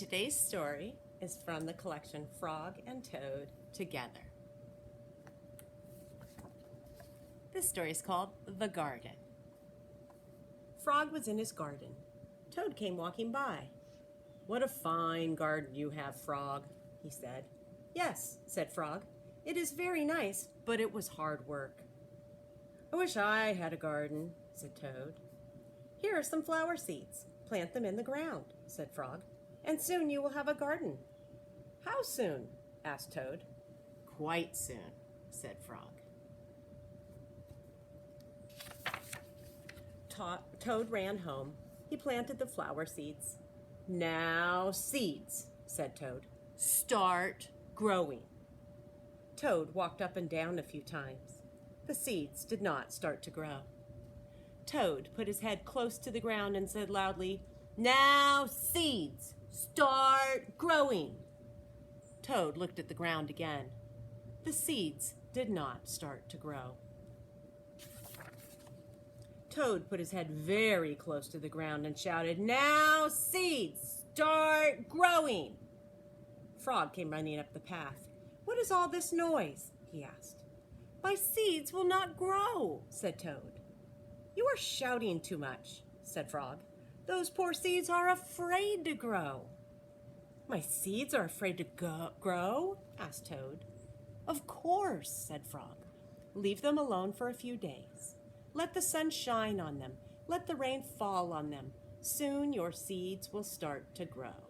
Today's story is from the collection Frog and Toad Together. This story is called The Garden. Frog was in his garden. Toad came walking by. "What a fine garden you have, Frog," he said. "Yes," said Frog. "It is very nice, but it was hard work." "I wish I had a garden," said Toad. "Here are some flower seeds. Plant them in the ground," said Frog, "and soon you will have a garden." "How soon?" asked Toad. "Quite soon," said Frog. Toad ran home. He planted the flower seeds. "Now, seeds," said Toad. "Start growing." Toad walked up and down a few times. The seeds did not start to grow. Toad put his head close to the ground and said loudly, "Now, seeds, start growing." Toad looked at the ground again. The seeds did not start to grow. Toad put his head very close to the ground and shouted, "Now, seeds, start growing." Frog came running up the path. "What is all this noise?" he asked. "My seeds will not grow," said Toad. "You are shouting too much," said Frog. "Those poor seeds are afraid to grow." "My seeds are afraid to grow?" asked Toad. "Of course," said Frog. "Leave them alone for a few days. Let the sun shine on them. Let the rain fall on them. Soon your seeds will start to grow."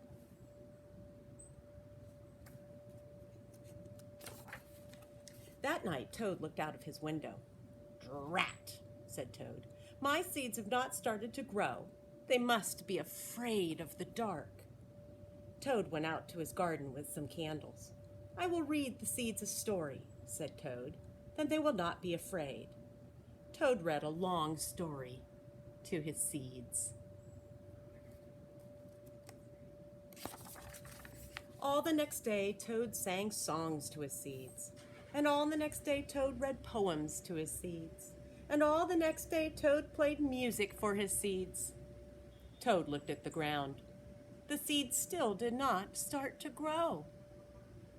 That night, Toad looked out of his window. "Drat," said Toad. "My seeds have not started to grow. They must be afraid of the dark." Toad went out to his garden with some candles. "I will read the seeds a story," said Toad. "Then they will not be afraid." Toad read a long story to his seeds. All the next day, Toad sang songs to his seeds. And all the next day, Toad read poems to his seeds. And all the next day, Toad played music for his seeds. Toad looked at the ground. The seeds still did not start to grow.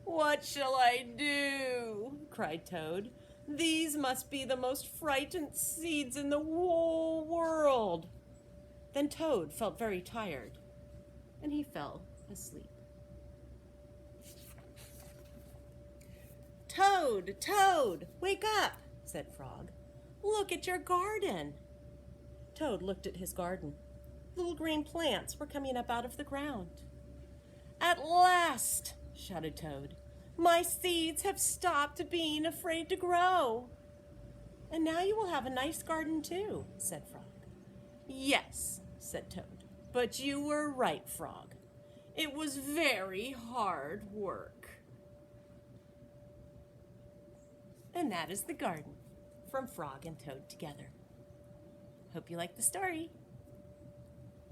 "What shall I do?" cried Toad. "These must be the most frightened seeds in the whole world." Then Toad felt very tired, and he fell asleep. "Toad, Toad, wake up," said Frog. "Look at your garden." Toad looked at his garden. Little green plants were coming up out of the ground. "At last," shouted Toad, "my seeds have stopped being afraid to grow." "And now you will have a nice garden too," said Frog. "Yes," said Toad, "but you were right, Frog. It was very hard work." And that is The Garden from Frog and Toad Together. Hope you like the story.